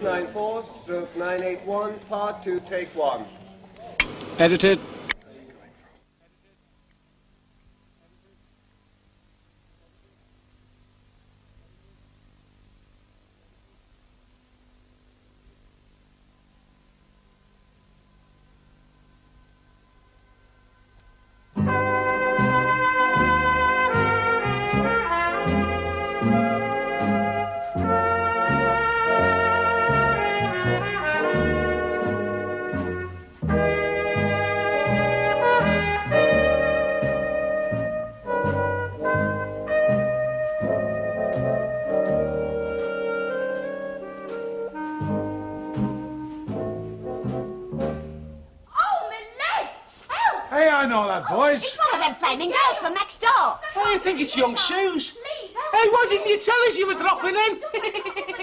694/981, part 2, take 1. Edited. Hey, I know that voice. It's one of them flaming girls from next door. Hey, I think it's young Sue's. Please, Hey, why didn't you tell us you were dropping in?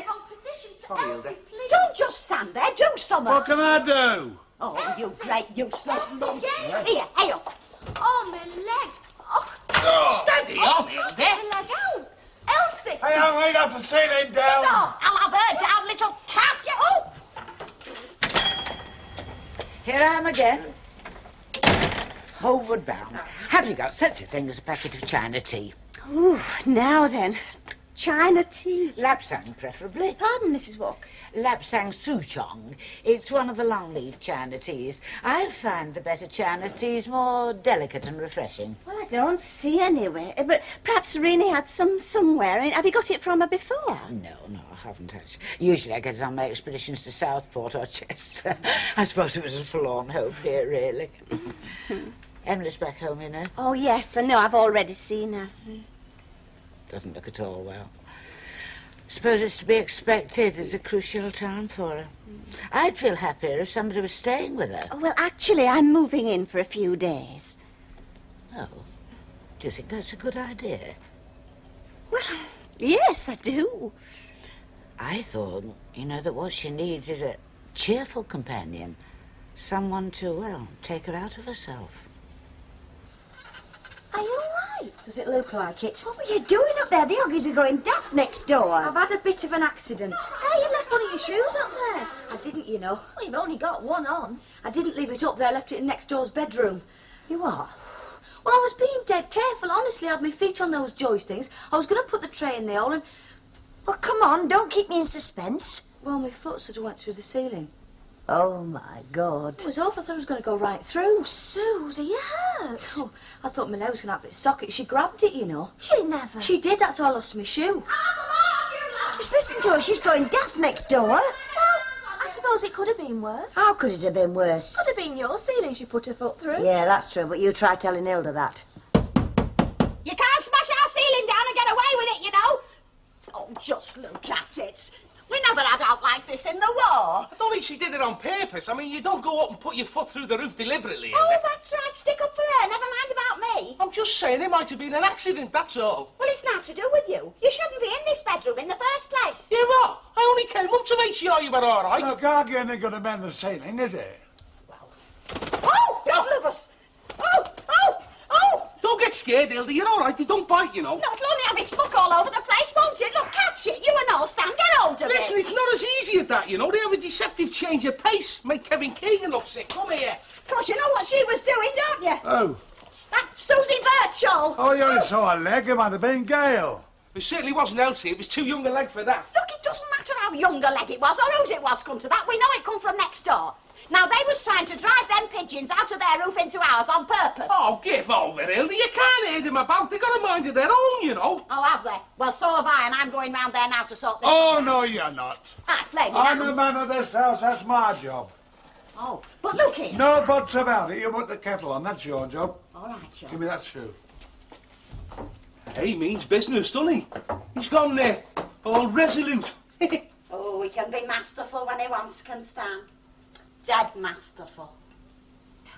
wrong position. Sorry, Hilda. Don't just stand there, do something. What can I do? Oh, you great useless lump. again. Here, hey up. Oh, my leg. Oh, Steady on, Hilda. my leg out. Elsie. Hey, I'll lay off the ceiling down. Oh, I'll have her down, little cat. Oh. Here I am again. Homeward bound. Have you got such a thing as a packet of China tea? Ooh, now then. China tea. Lapsang, preferably. Pardon, Mrs. Walk. Lapsang Souchong. It's one of the long-leaf China teas. I find the better China teas more delicate and refreshing. Well, I don't see anywhere. But perhaps Rini had some somewhere. I mean, have you got it from her before? No, I haven't actually. Usually I get it on my expeditions to Southport or Chester. I suppose it was a forlorn hope here, really. Emily's back home, you know. Oh, yes, I know. I've already seen her. Doesn't look at all well. Suppose it's to be expected. It's a crucial time for her. I'd feel happier if somebody was staying with her. Oh, well, actually, I'm moving in for a few days. Oh, do you think that's a good idea? Well, yes, I do. I thought, that what she needs is a cheerful companion. Someone to, well, take her out of herself. Are you all right? Does it look like it? What were you doing up there? The Oggies are going daft next door. I've had a bit of an accident. Hey, you left one of your shoes up there. I didn't, you know. Well, you've only got one on. I didn't leave it up there. I left it in next door's bedroom. You what? Well, I was being dead careful. Honestly, I had my feet on those joistings. I was going to put the tray in the hole and... Well, come on, don't keep me in suspense. Well, my foot sort of went through the ceiling. Oh, my God. It was awful. I thought it was going to go right through. Oh, Susie, you hurt. Oh, I thought my leg was going to have its socket. She grabbed it, you know. She never. She did. That's how I lost my shoe. Just listen to her. She's going daft next door. Well, I suppose it could have been worse. How could it have been worse? Could have been your ceiling she put her foot through. Yeah, that's true, but you try telling Hilda that. You can't smash our ceiling down and get away with it, you know. Oh, just look at it. We never had out like this in the war. I don't think she did it on purpose. I mean, you don't go up and put your foot through the roof deliberately. Oh, that's right. Stick up for her. Never mind about me. I'm just saying it might have been an accident, that's all. Well, it's not to do with you. You shouldn't be in this bedroom in the first place. Yeah, what? I only came up to make sure you were all right. Look, Ogden ain't going to mend the ceiling, is it? Oh, God love us. Oh. Don't get scared, Hilda. You're all right. You don't bite, you know. No, it'll only have its book all over the place, won't it? Look, catch it. You and all stand. Get hold of Listen, it. it's not as easy as that, you know. They have a deceptive change of pace. Make Kevin Keegan look sick. Come here. Of course, you know what she was doing, don't you? Oh. That Susie Birchall. Oh, you only saw a leg. It might have been Gail. It certainly wasn't Elsie. It was too young a leg for that. Look, it doesn't matter how young a leg it was or whose it was, come to that. We know it come from next door. Now, they was trying to drive them pigeons out of their roof into ours on purpose. Oh, give over, Hilda. You can't hear them about. They've got a mind of their own, you know. Oh, have they? Well, so have I, and I'm going round there now to sort this Oh, out. no, you're not. Ah, flame, I'm the man of this house. That's my job. Oh, but look here. No buts about it. You put the kettle on. That's your job. All right, Joe. Give me that shoe. He means business, doesn't he? He's gone there, all resolute. Oh, he can be masterful when he once can stand. Dead masterful.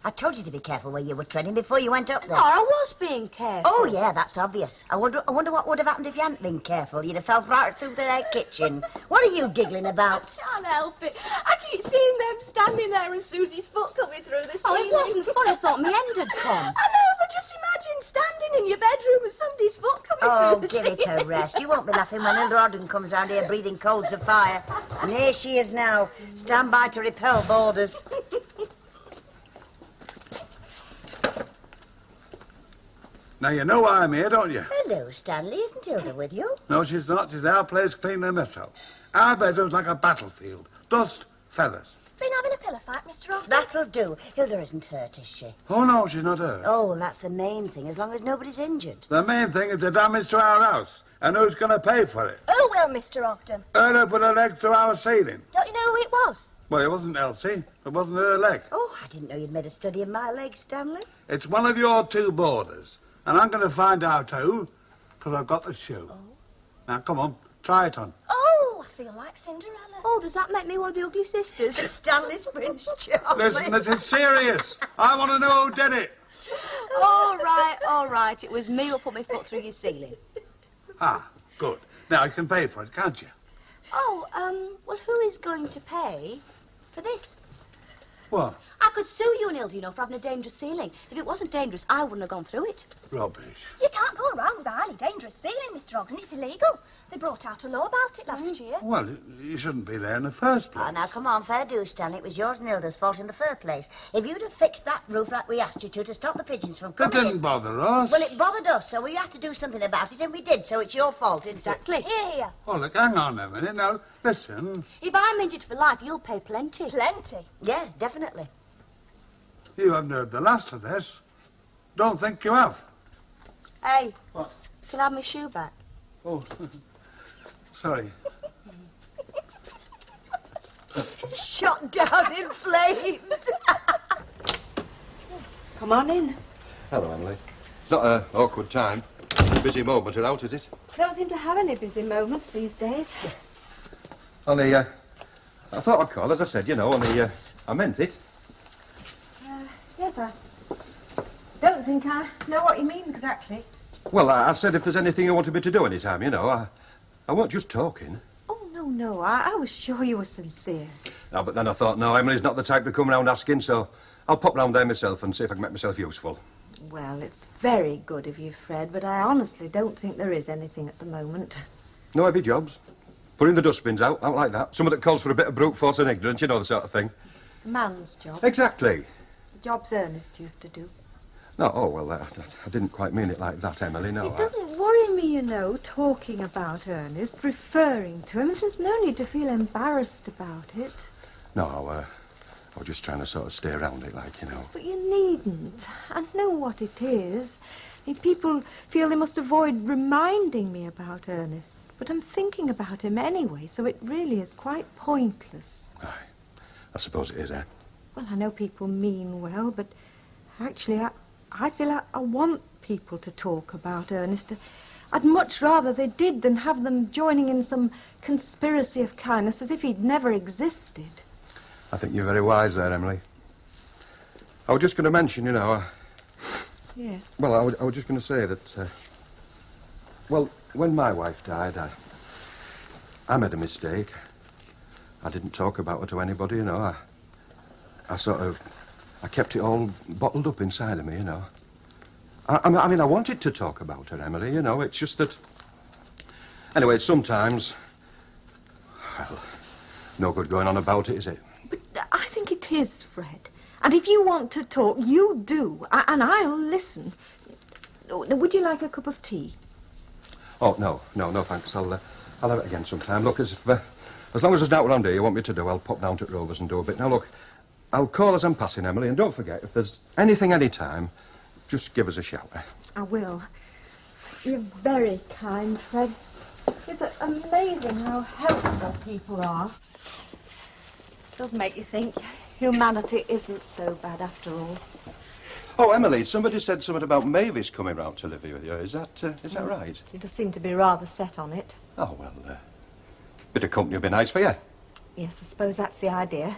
I told you to be careful where you were treading before you went up there. Oh, I was being careful. Oh, yeah, that's obvious. I wonder what would have happened if you hadn't been careful. You'd have fell right through their kitchen. What are you giggling about? I can't help it. I keep seeing them standing there and Susie's foot coming through the Oh, ceiling. it wasn't fun. I thought my end had come. I know, but just imagine standing laughing in your bedroom and somebody's foot coming Oh, through the give it a rest. You won't be laughing when Hilda Ogden comes round here breathing coals of fire. And here she is now. Stand by to repel boarders. Now, you know why I'm here, don't you? Hello, Stanley. Isn't Hilda with you? No, she's not. She's our place cleaning her mess up. Our bedroom's like a battlefield. Dust, feathers. Been having a pillow fight, Mr. Ogden? That'll do. Hilda isn't hurt, is she? Oh, no, she's not hurt. Oh, well, that's the main thing, as long as nobody's injured. The main thing is the damage to our house. And who's going to pay for it? Oh, well, Mr. Ogden. Hilda put her leg through our ceiling. Don't you know who it was? Well, it wasn't Elsie. It wasn't her leg. Oh, I didn't know you'd made a study of my legs, Stanley. It's one of your two boarders. And I'm going to find out who, because I've got the shoe. Oh. Now, come on, try it on. Oh, I feel like Cinderella. Oh, does that make me one of the ugly sisters? Stanley's Prince Charlie. Listen, this is serious. I want to know who did it. All right. It was me who put my foot through your ceiling. Ah, good. Now you can pay for it, can't you? Oh, well, who is going to pay for this? What? I could sue you and Hilda, you know, for having a dangerous ceiling. If it wasn't dangerous, I wouldn't have gone through it. Rubbish. You can't go around with a highly dangerous ceiling, Mr. Ogden. It's illegal. They brought out a law about it last year. Well, you shouldn't be there in the first place. Oh, now, come on, fair do, Stanley. It was yours and Hilda's fault in the first place. If you'd have fixed that roof like we asked you to stop the pigeons from That coming didn't bother us. Well, it bothered us, so we had to do something about it, and we did, so it's your fault, isn't Exactly. Here. Oh, look, hang on a minute. Now, listen. If I'm injured for life, you'll pay plenty. Plenty. it? Yeah, definitely. You haven't heard the last of this. Don't think you have. Hey, What? can I have my shoe back? Oh, sorry. Shot down in flames. Come on in. Hello, Emily. It's not an awkward time. Busy moment out, is it? I don't seem to have any busy moments these days. Only, I thought I'd call, as I said, only, I meant it. Yes, I don't think I know what you mean exactly. Well, I said if there's anything you wanted me to do any time, I weren't just talking. Oh, no, I was sure you were sincere. No, but then I thought, no, Emily's not the type to come round asking, so I'll pop round there myself and see if I can make myself useful. Well, it's very good of you, Fred, but I honestly don't think there is anything at the moment. No heavy jobs. Putting the dustbins out like that. Something that calls for a bit of brute force and ignorance, you know the sort of thing. Man's job. Exactly. The jobs Ernest used to do. No, oh, well, I didn't quite mean it like that, Emily, no. It doesn't worry me, you know, talking about Ernest, referring to him. There's no need to feel embarrassed about it. No, I was just trying to sort of stay around it, like, But you needn't. I know what it is. I mean, people feel they must avoid reminding me about Ernest. But I'm thinking about him anyway, so it really is quite pointless. Aye, I suppose it is, eh? Well, I know people mean well, but actually I feel I want people to talk about Ernest. I'd much rather they did than have them joining in some conspiracy of kindness as if he'd never existed. I think you're very wise there, Emily. I was just going to mention, Yes. Well, I was just going to say that, well, when my wife died, I made a mistake. I didn't talk about her to anybody, I kept it all bottled up inside of me, I mean, I wanted to talk about her, Emily, it's just that... Anyway, sometimes... Well, no good going on about it, is it? But I think it is, Fred. And if you want to talk, you do. And I'll listen. Would you like a cup of tea? Oh, no, thanks. I'll have it again sometime. Look, as long as there's nothing around here you want me to do, I'll pop down to Rover's and do a bit. Now, look, I'll call as I'm passing, Emily, and don't forget, if there's anything any time, just give us a shout. I will. You're very kind, Fred. It's amazing how helpful people are. It does make you think humanity isn't so bad after all. Oh, Emily, somebody said something about Mavis coming round to live here with you. Is that right? You just seem to be rather set on it. Oh, well, bit of company would be nice for you. Yes, I suppose that's the idea.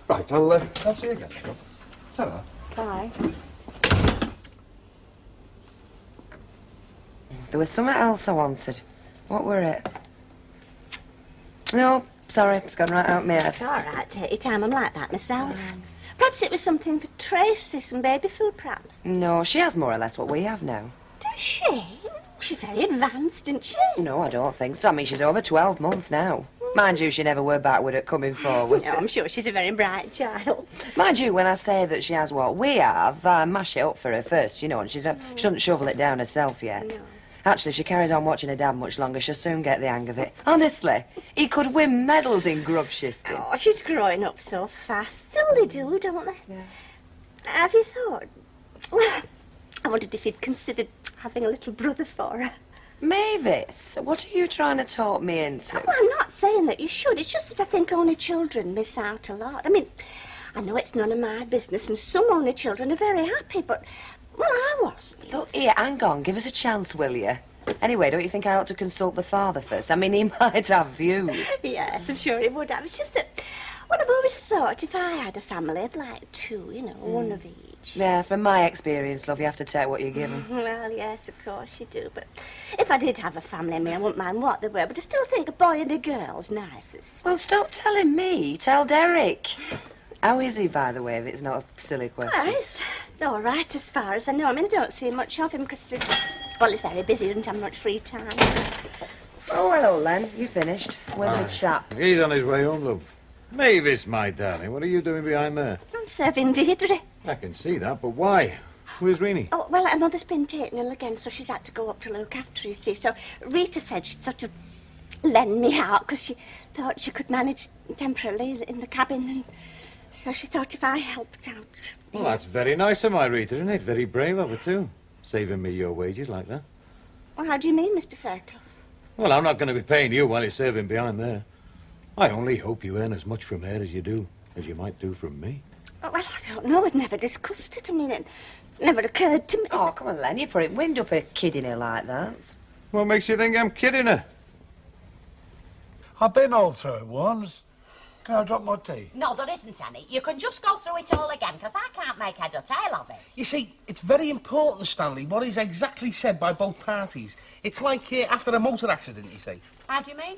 Right, I'll see you again. Ta-ra. Bye. There was something else I wanted. What were it? No, sorry, it's gone right out my head. It's all right. Take your time. I'm like that myself. Perhaps it was something for Tracy, some baby food, perhaps. No, she has more or less what we have now. Does she? She's very advanced, isn't she? No, I don't think so. I mean, she's over 12 months now. Mind you, she never were backward at coming forward. No, I'm sure she's a very bright child. Mind you, when I say that she has what we have, I mash it up for her first, you know, and she doesn't shovel it down herself yet. No. Actually, if she carries on watching her dad much longer, she'll soon get the hang of it. Honestly, he could win medals in grub shifting. Oh, she's growing up so fast. So they do, don't they? Yeah. Have you thought... Well, I wondered if you'd considered having a little brother for her. Mavis, what are you trying to talk me into? Oh, I'm not saying that you should. It's just that I think only children miss out a lot. I mean, I know it's none of my business, and some only children are very happy, but... Well, I wasn't. Look, here, hang on. Give us a chance, will you? Anyway, don't you think I ought to consult the father first? I mean, he might have views. Yes, I'm sure he would have. It's just that... Well, I've always thought if I had a family, I'd like two, you know, one of each. Yeah, from my experience, love, you have to take what you're given. Well, yes, of course you do. But if I did have a family, I mean, I wouldn't mind what they were, but I still think a boy and a girl's nicest. Well, stop telling me. Tell Derek. How is he, by the way, if it's not a silly question? Well, he's all right as far as I know. I mean, I don't see much of him because, well, he's very busy, doesn't have much free time. Oh, hello, Len. You finished. Where's the chap? He's on his way home, love. Mavis, my darling, what are you doing behind there? I'm serving Deirdre. I can see that, but why? Where's Renee? Oh, well, her mother's been taken ill again, so she's had to go up to look after her, you see. So Rita said she'd sort of lend me out because she thought she could manage temporarily in the cabin, and so she thought if I helped out... Well, that's very nice of my Rita, isn't it? Very brave of her, too. Saving me your wages like that. Well, how do you mean, Mr. Fairclough? Well, I'm not going to be paying you while you're serving behind there. I only hope you earn as much from her as you might do from me. Oh, well, I don't know. We'd never discussed it. I mean, it never occurred to me. Oh, come on, Len. You put it wind up a kid in her like that. What makes you think I'm kidding her? I've been all through it once. Can I drop my tea? No, there isn't any. You can just go through it all again, because I can't make head or tail of it. You see, it's very important, Stanley, what is exactly said by both parties. It's like after a motor accident, you see. How do you mean?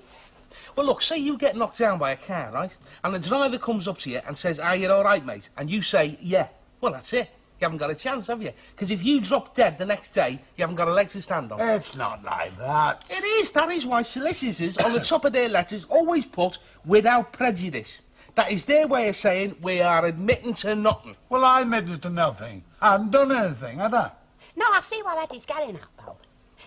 Well, look, say you get knocked down by a car, right? And the driver comes up to you and says, "Are you all right, mate?" And you say, "Yeah." Well, that's it. You haven't got a chance, have you? Because if you drop dead the next day, you haven't got a leg to stand on. It's not like that. It is. That is why solicitors on the top of their letters always put "without prejudice." That is their way of saying we are admitting to nothing. Well, I admitted to nothing. I haven't done anything, had I? No, I see what Eddie's getting at, though.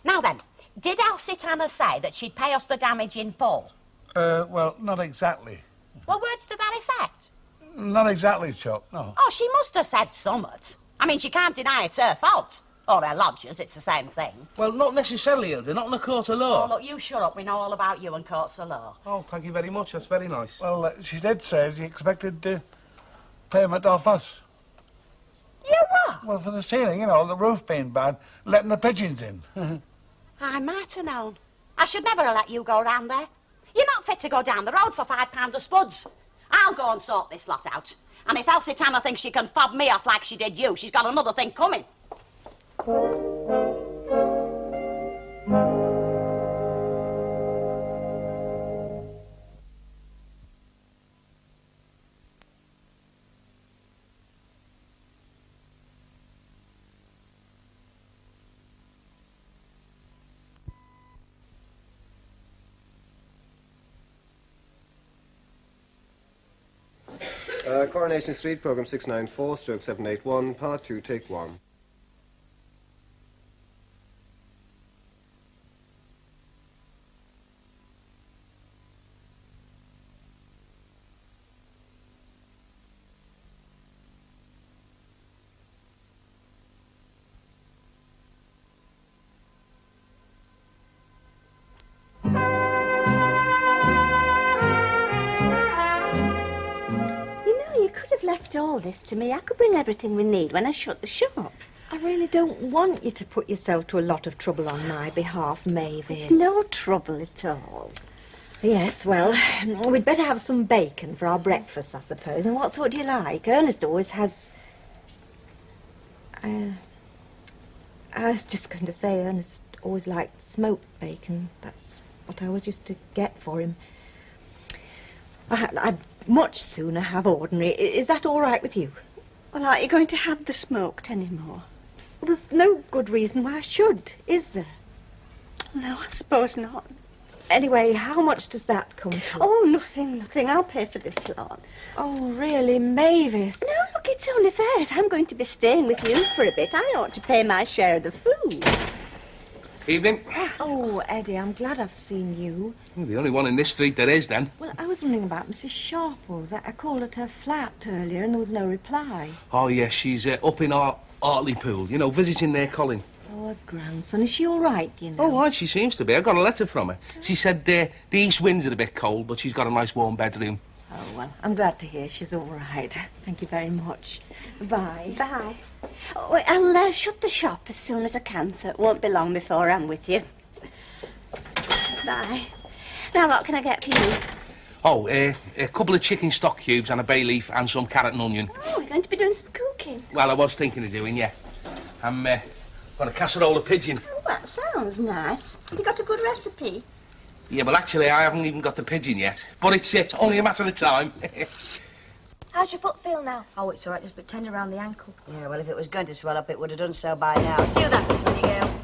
Now then, did Elsie Tanner say that she'd pay us the damage in full? Well, not exactly. Well, words to that effect? Not exactly, Chuck, no. Oh, she must have said summit. I mean, she can't deny it's her fault. Or her lodger's, it's the same thing. Well, not necessarily, Hilda, not in a court of law. Oh, look, you shut up. We know all about you and courts of law. Oh, thank you very much. That's very nice. Well, she did say she expected payment off us. You what? Well, for the ceiling, you know, the roof being bad, letting the pigeons in. I might have known. I should never have let you go round there. You're not fit to go down the road for £5 of spuds. I'll go and sort this lot out. And if Elsie Tanner thinks she can fob me off like she did you, she's got another thing coming. Coronation Street, program 694, stroke 781, part 2, take 1. Left all this to me. I could bring everything we need when I shut the shop. I really don't want you to put yourself to a lot of trouble on my behalf, Mavis. It's no trouble at all. Yes, well, we'd better have some bacon for our breakfast, I suppose. And what sort do you like? Ernest always has... I was just going to say Ernest always liked smoked bacon. That's what I always used to get for him. I'd much sooner have ordinary. Is that all right with you? Well, aren't you going to have the smoked anymore? Well, there's no good reason why I should, is there? No, I suppose not. Anyway, how much does that come to? Oh, nothing. I'll pay for this lot. Oh, really, Mavis? No, look, it's only fair. If I'm going to be staying with you for a bit, I ought to pay my share of the food. Evening. Oh, Eddie, I'm glad I've seen you. You're the only one in this street there is, then. Well, I was wondering about Mrs. Sharples. I called at her flat earlier and there was no reply. Oh, yes, she's up in Hartlepool, you know, visiting their Colin. Oh, her grandson. Is she all right, you know? Oh, right, she seems to be. I got a letter from her. She said the east winds are a bit cold, but she's got a nice warm bedroom. Oh, well, I'm glad to hear she's all right. Thank you very much. Bye. Bye. Oh, I'll shut the shop as soon as I can, so it won't be long before I'm with you. Bye. Now, what can I get for you? Oh, a couple of chicken stock cubes and a bay leaf and some carrot and onion. Oh, we're going to be doing some cooking. Well, I was thinking of doing, yeah. I'm got a casserole of pigeon. Oh, that sounds nice. Have you got a good recipe? Yeah, well, actually, I haven't even got the pigeon yet. But it's only a matter of time. How's your foot feel now? Oh, it's all right. Just a bit tender around the ankle. Yeah, well, if it was going to swell up, it would have done so by now. See you that, Miss Winnie girl.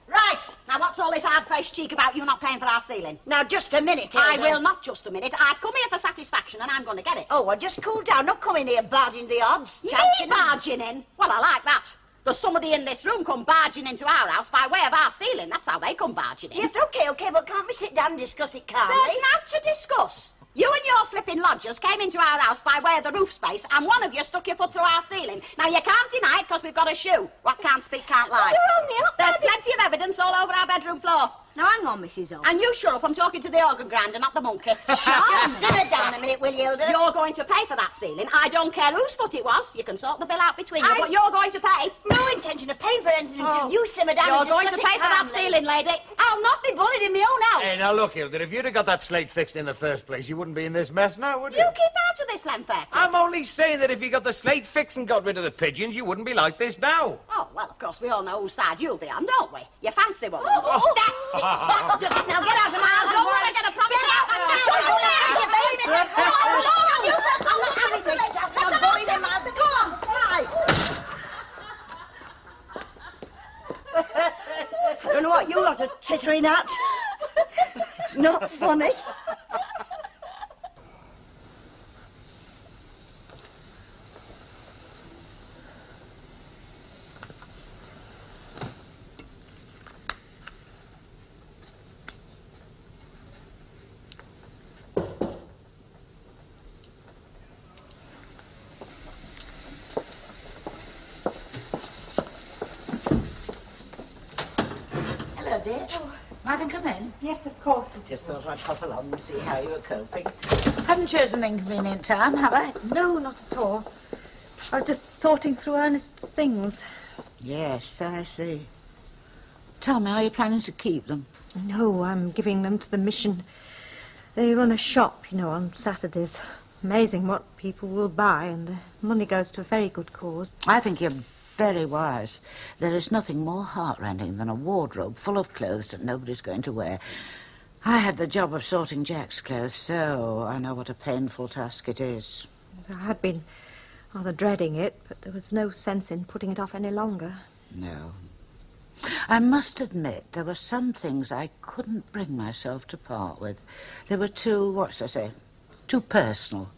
Right, now what's all this hard-faced cheek about you not paying for our ceiling? Now, just a minute, I Hilda. will not just a minute. I've come here for satisfaction and I'm going to get it. Oh, well, just cool down. Not come in here barging the odds. Me barging in? Well, I like that. There's somebody in this room come barging into our house by way of our ceiling. That's how they come barging in. Yes, OK, but can't we sit down and discuss it calmly? There's naught to discuss. You and your flipping lodgers came into our house by way of the roof space and one of you stuck your foot through our ceiling. Now, you can't deny it because we've got a shoe. What can't speak can't lie. You're only up, There's plenty of evidence all over our bedroom floor. Now, hang on, Mrs. Ogden. And you shut up, I'm talking to the organ grinder, not the monkey. Just simmer down a minute, will you, Hilda? You're going to pay for that ceiling. I don't care whose foot it was. You can sort the bill out between you, but you're going to pay. No intention of paying for anything until you simmer down You're and going to discuss pay it for that calmly. ceiling, lady. I'll not be bullied in my own house. Hey, now look, Hilda, if you'd have got that slate fixed in the first place, you wouldn't be in this mess now, would you? You keep out of this, Lemfeck. I'm only saying that if you got the slate fixed and got rid of the pigeons, you wouldn't be like this now. Oh, well, of course, we all know whose side you'll be on, don't we? You fancy ones. Oh, that's it. That does it. Now get out of my house. I don't want to get a promise out my mouth. Don't you let me, baby. Let go. You first. I'm not having this. I'm going in, man. Go on. Fly. I don't know what you lot are tittering at. It's not funny. Hello, dear. Might I come in? Yes, of course. Just thought I'd pop along and see how you were coping. Haven't chosen an inconvenient time, have I? No, not at all. I was just sorting through Ernest's things. Yes, I see. Tell me, are you planning to keep them? No, I'm giving them to the mission. They run a shop, you know, on Saturdays. Amazing what people will buy, and the money goes to a very good cause. I think you're very wise. There is nothing more heartrending than a wardrobe full of clothes that nobody's going to wear. I had the job of sorting Jack's clothes, so I know what a painful task it is. So I had been rather dreading it, but there was no sense in putting it off any longer. No. I must admit, there were some things I couldn't bring myself to part with. They were too personal.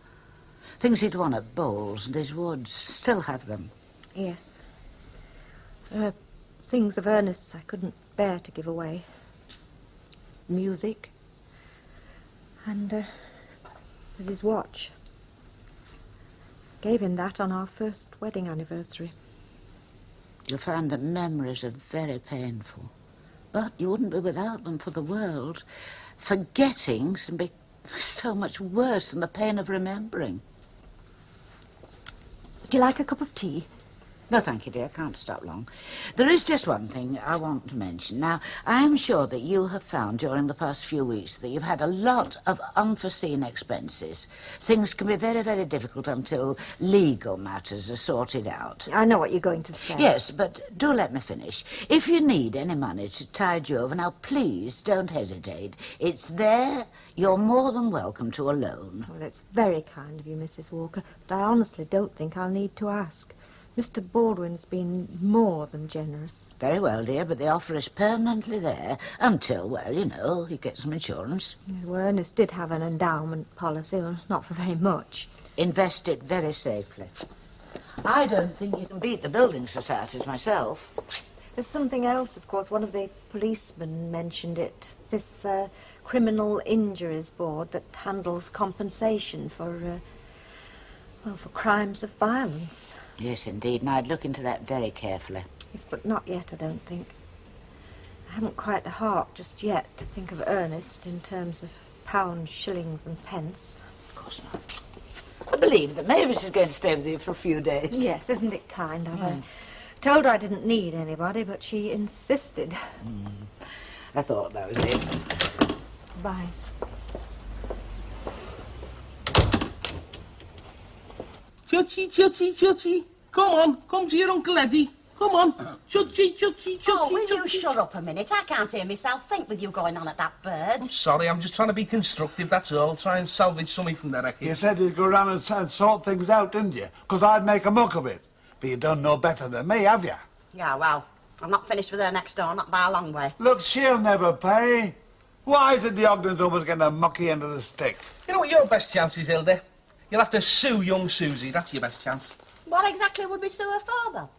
Things he'd won at bowls, and his would still have them. Yes. There are things of Ernest's I couldn't bear to give away. His music. And there's his watch. Gave him that on our first wedding anniversary. You'll find that memories are very painful. But you wouldn't be without them for the world. Forgetting can be so much worse than the pain of remembering. Would you like a cup of tea? No, thank you, dear. I can't stop long. There is just one thing I want to mention. Now, I am sure that you have found during the past few weeks that you've had a lot of unforeseen expenses. Things can be very, very difficult until legal matters are sorted out. I know what you're going to say. Yes, but do let me finish. If you need any money to tide you over, now please don't hesitate. It's there. You're more than welcome to a loan. Well, it's very kind of you, Mrs. Walker, but I honestly don't think I'll need to ask. Mr. Baldwin's been more than generous. Very well, dear, but the offer is permanently there until, well, you know, you get some insurance. Yes, well, Ernest did have an endowment policy, well, not for very much. Invest it very safely. I don't think you can beat the building societies myself. There's something else, of course. One of the policemen mentioned it. This Criminal Injuries Board that handles compensation for, well, for crimes of violence. Yes, indeed, and I'd look into that very carefully. Yes, but not yet, I don't think. I haven't quite the heart just yet to think of Ernest in terms of pounds, shillings and pence. Of course not. I believe that Mavis is going to stay with you for a few days. Yes, isn't it kind of her? Told her I didn't need anybody, but she insisted. I thought that was it. Bye. Chutty, chutty, chutty. Come on, come to your Uncle Eddie. Come on. Chutty, chutty, chutty, Oh, will you chutty. shut up a minute? I can't hear myself think with you going on at that bird. I'm sorry, I'm just trying to be constructive, that's all. Try and salvage something from the wreckage. You said you'd go round and sort things out, didn't you? Because I'd make a muck of it. But you don't know better than me, have you? Yeah, well, I'm not finished with her next door, not by a long way. Look, she'll never pay. Why is it the Ogdens always get a mucky end of the stick? You know what your best chance is, Hilda? You'll have to sue young Susie. That's your best chance. What exactly would we sue her for, though?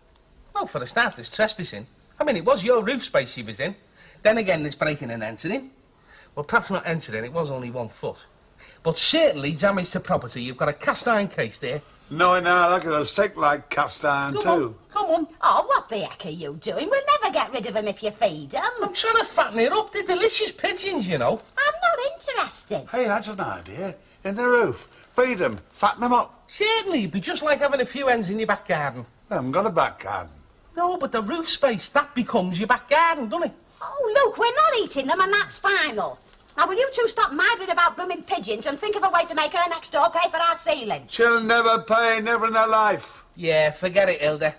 Well, for a start, there's trespassing. I mean, it was your roof space she was in. Then again, there's breaking and entering. Well, perhaps not entering, it was only 1 foot. But certainly damage to property. You've got a cast iron case there. No, now, look at her stick like cast iron, too. Come on. Oh, what the heck are you doing? We'll never get rid of them if you feed them. I'm trying to fatten it up. They're delicious pigeons, you know. I'm not interested. Hey, that's an idea. In the roof. Feed them. Fatten them up. Certainly, it'd be just like having a few hens in your back garden. I haven't got a back garden. No, but the roof space, that becomes your back garden, doesn't it? Oh, look, we're not eating them and that's final. Now, will you two stop minding about blooming pigeons and think of a way to make her next door pay for our ceiling? She'll never pay, never in her life. Yeah, forget it, Hilda.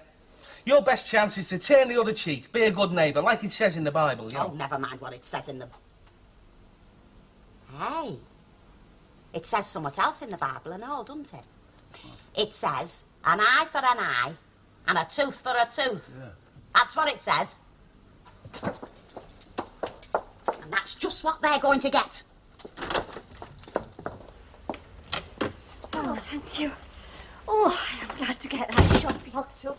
Your best chance is to turn the other cheek, be a good neighbour, like it says in the Bible, you know. Oh, never mind what it says in the... Hey, it says somewhat else in the Bible and all, doesn't it? It says, an eye for an eye and a tooth for a tooth. Yeah. That's what it says. And that's just what they're going to get. Oh, thank you. Oh, I'm glad to get that shop locked up.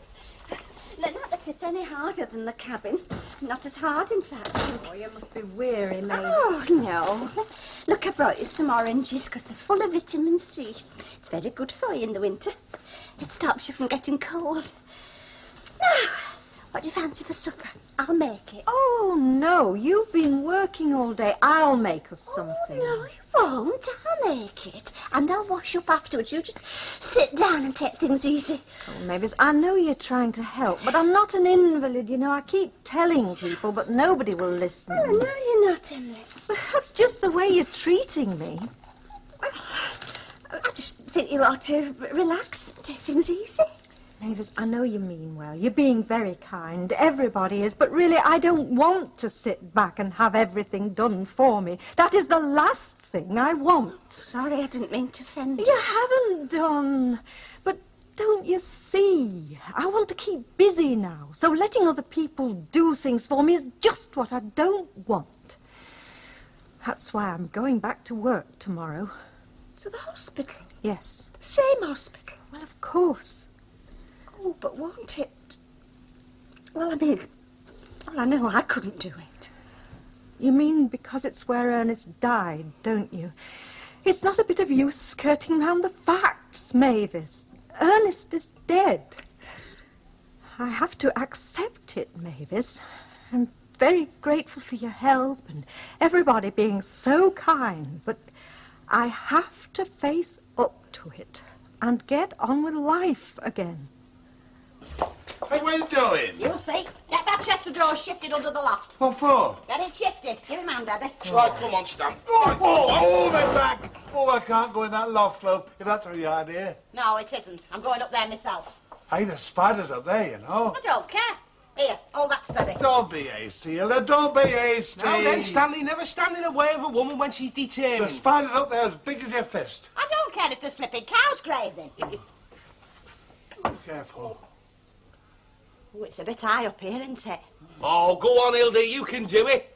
Not that it's any harder than the cabin. Not as hard, in fact. Oh, you must be weary, Mavis. Oh, no. Look, I brought you some oranges because they're full of vitamin C. It's very good for you in the winter. It stops you from getting cold. Now, what do you fancy for supper? I'll make it. Oh, no, you've been working all day. I'll make us something. Oh, no, you won't. I'll make it. And I'll wash up afterwards. You just sit down and take things easy. Oh, Mavis, I know you're trying to help, but I'm not an invalid, you know. I keep telling people, but nobody will listen. Oh, no, you're not, Emily. That's just the way you're treating me. I just think you ought to relax, take things easy. Mavis, I know you mean well. You're being very kind. Everybody is. But really, I don't want to sit back and have everything done for me. That is the last thing I want. Sorry, I didn't mean to offend you. You haven't done. But don't you see? I want to keep busy now. So letting other people do things for me is just what I don't want. That's why I'm going back to work tomorrow. To the hospital? Yes. The same hospital? Well, of course. Oh, but won't it? Well, I know I couldn't do it. You mean because it's where Ernest died, don't you? It's not a bit of use skirting round the facts, Mavis. Ernest is dead. Yes. I have to accept it, Mavis. I'm very grateful for your help and everybody being so kind, but I have to face up to it and get on with life again. Hey, what are you doing? You'll see. Get that chest of drawers shifted under the loft. What for? Get it shifted. Give him hand, Daddy. Right, come on, Stan. Oh, they're back. Oh, I can't go in that loft, love, if that's what you had here. No, it isn't. I'm going up there myself. Hey, there's spiders up there, you know. I don't care. Here, hold that steady. Don't be hasty, Hilda. Don't be hasty. Now then, Stanley, never stand in the way of a woman when she's determined. The spider's up there as big as your fist. I don't care if there's flipping cows grazing. Be careful. Oh, it's a bit high up here, isn't it? Oh, go on, Hilda, you can do it.